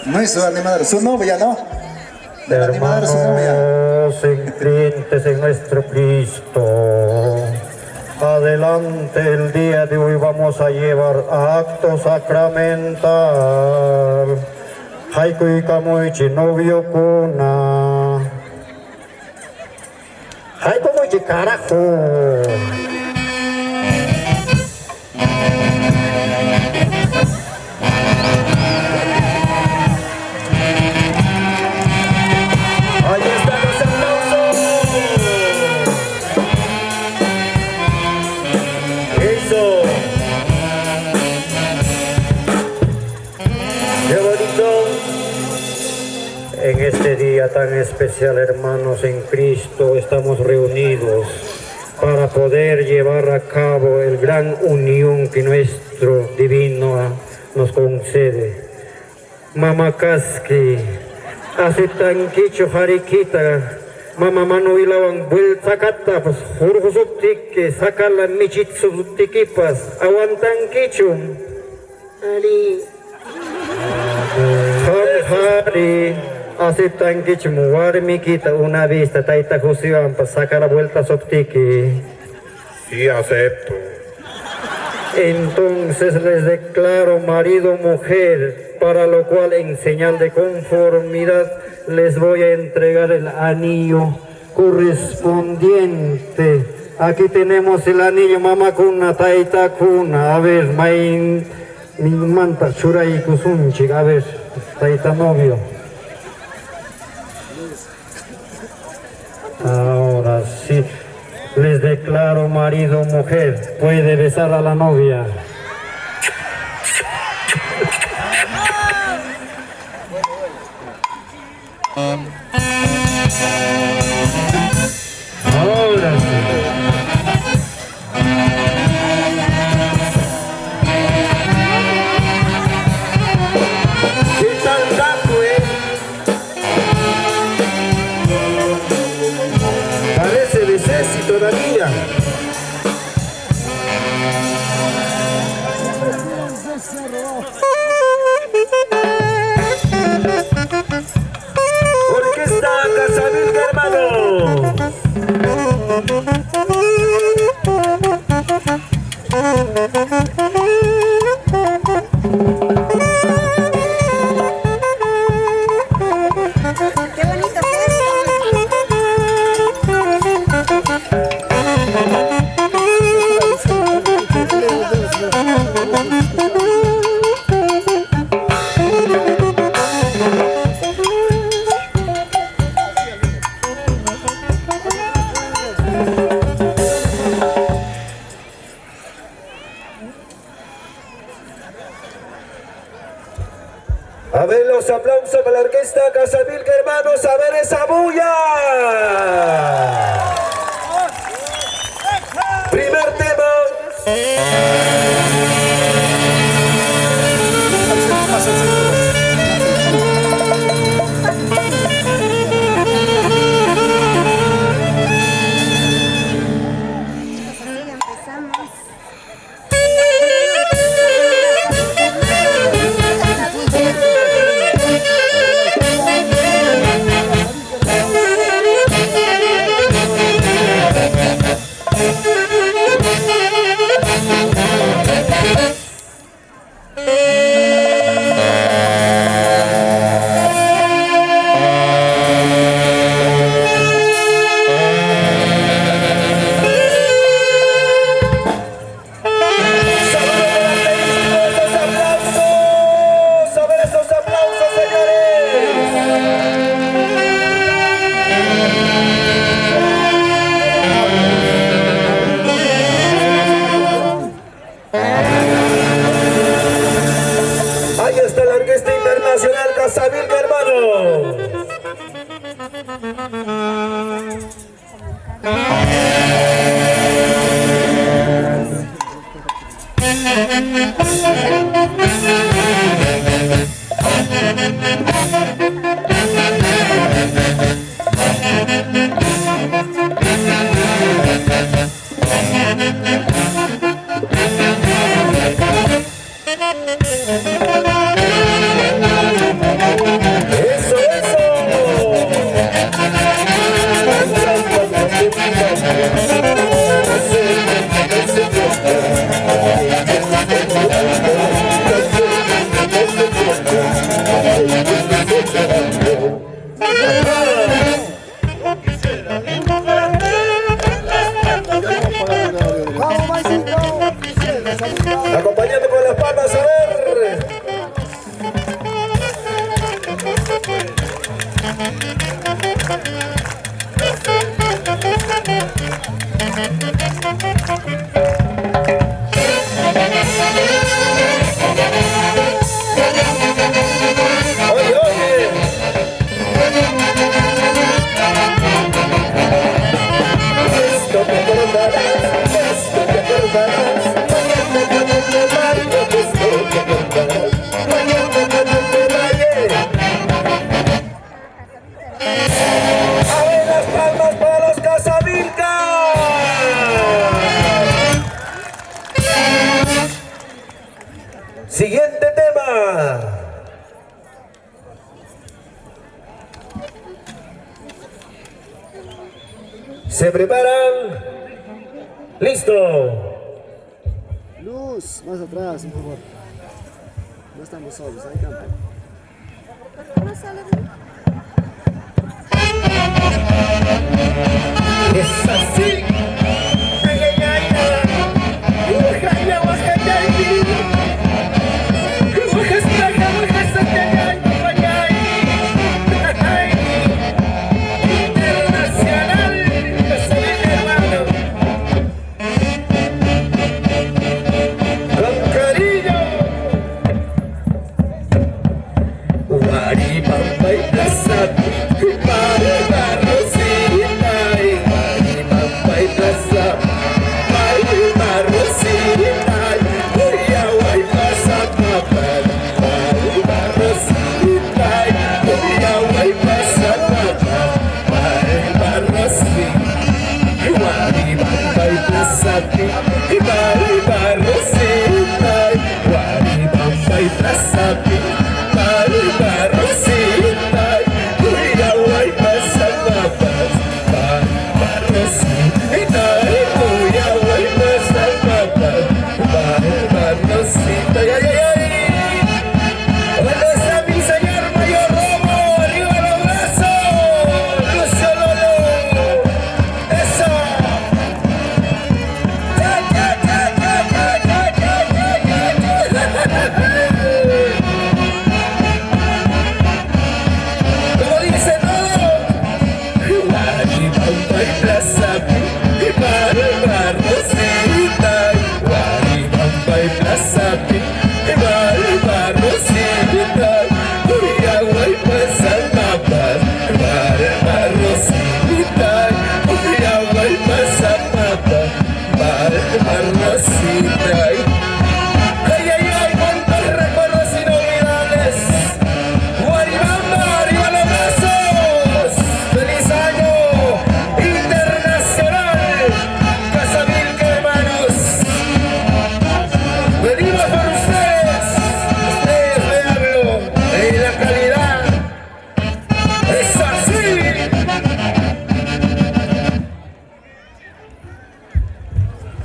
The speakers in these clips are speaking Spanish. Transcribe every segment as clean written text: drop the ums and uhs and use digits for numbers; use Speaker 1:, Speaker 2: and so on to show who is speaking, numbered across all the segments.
Speaker 1: No es su animador, su novia, ¿no? El animador es su novia.
Speaker 2: Hermanos en creyentes en nuestro Cristo, adelante, el día de hoy vamos a llevar acto sacramental. Haiku kamuichi novio kuna. Haiku muichi carajo. Ahí están los aplausos. Eso. Qué bonito. En este día tan especial, hermanos en Cristo, estamos reunidos para poder llevar a cabo el gran unión que nuestro divino nos concede. Mamakaski, hace tanquicho harikita, mama mano ilawan vuelta kata, pues jurjusuktik, saca la michitsutikipas, aguantanquicho. Ali. Hari, hace tanquicho, muar miquita, una vista, taita jusivan, pues saca la vuelta soptiki.
Speaker 3: Sí, acepto.
Speaker 2: Entonces les declaro marido mujer, para lo cual en señal de conformidad les voy a entregar el anillo correspondiente. Aquí tenemos el anillo mamakuna, taitakuna. A ver, mi manta churay kusunchi. A ver, taita novio. Ahora sí. Les declaro marido mujer. Puede besar a la novia. Ahora sí.
Speaker 3: ¿Qué tal gato, Parece de Ceci todavía. Orquesta Casabilca, hermano.
Speaker 4: Qué bonito
Speaker 3: A ver los aplausos para la orquesta Casabilca, hermanos. A ver esa bulla. Primer tema.
Speaker 4: empezamos.
Speaker 3: Ahí está la Orquesta Internacional Casabilca, hermano. Se preparan. Listo.
Speaker 5: Luz, más atrás, por favor. No estamos solos, hay campo.
Speaker 4: ¿Cómo sale?
Speaker 3: Es así. Ay, ay, ay, ay. Ojalá, ojalá, ay.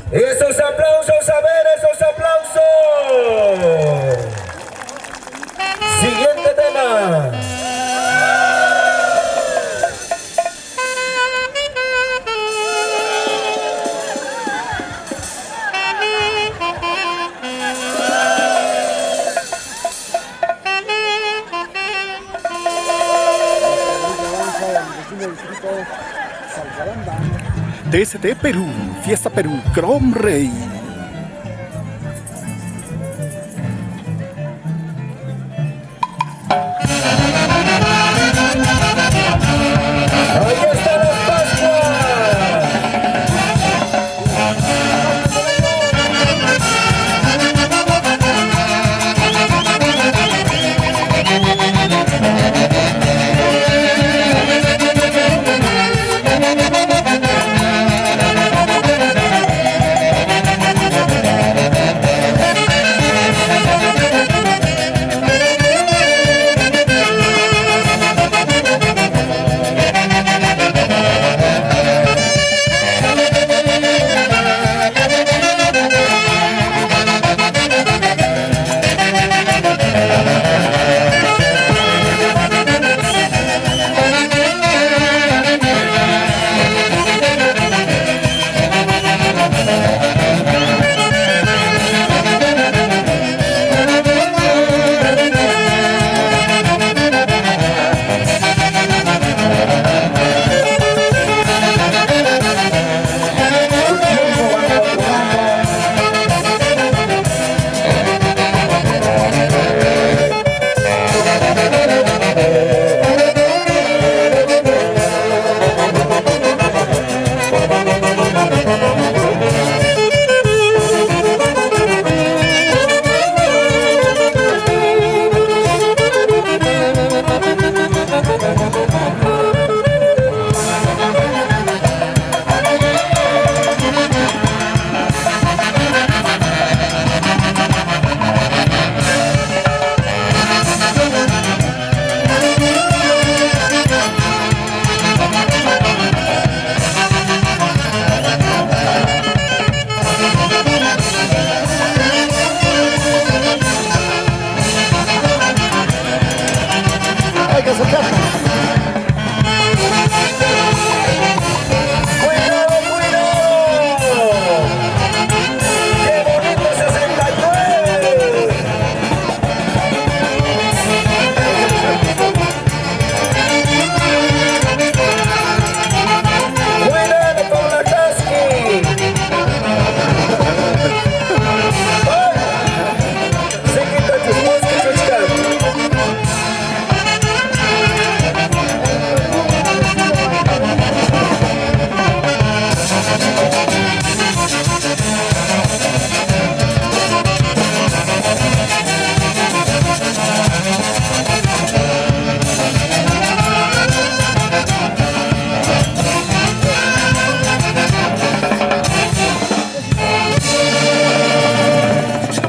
Speaker 3: Esos aplausos, a ver, esos aplausos. Siguiente tema.
Speaker 6: DST Perú, Fiesta Perú, Chrome Rey.
Speaker 3: Ahí están las Pascuas.
Speaker 5: Acercas, acercas.
Speaker 3: ¡Cuidado, cuidado! ¡Qué bonito 69! ¡Cuidado con la casqui! ¡Ay! ¡Se quita tus moscas, chuchca!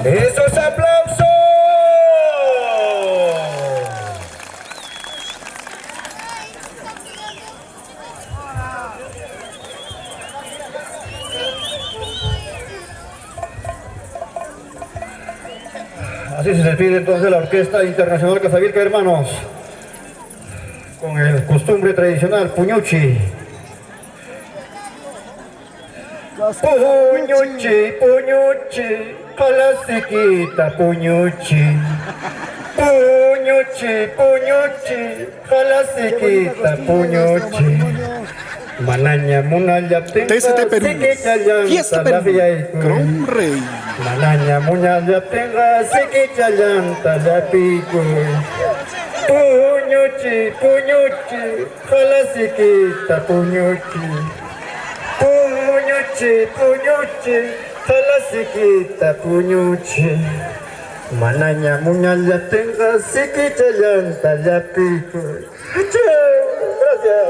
Speaker 3: ¡Esos aplausos!
Speaker 2: Así se despide entonces la Orquesta Internacional Casabilca, hermanos, con el costumbre tradicional Puñuchi. Puñuchi, Puñuchi, Jalasiquita, Puñuchi. Puñuchi, Puñuchi, Jalasiquita, Puñuchi. Manaña, munaya,
Speaker 6: TST Perú, Fiesta Perú, Chrome Rey.
Speaker 2: Manaña, munaya, tenga, sequicha, llanta, la pico. Puñuchi, Puñuchi, Jalasiquita, Puñuchi. Puñuchi, Puñuchi, Jalasiquita, Puñuchi. Manaña, muñaya, tenga, sequicha, llanta, la pico.
Speaker 3: Gracias.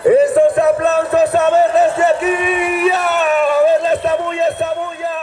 Speaker 3: Esos aplausos, a ver desde aquí, a ver esta bulla, esa bulla.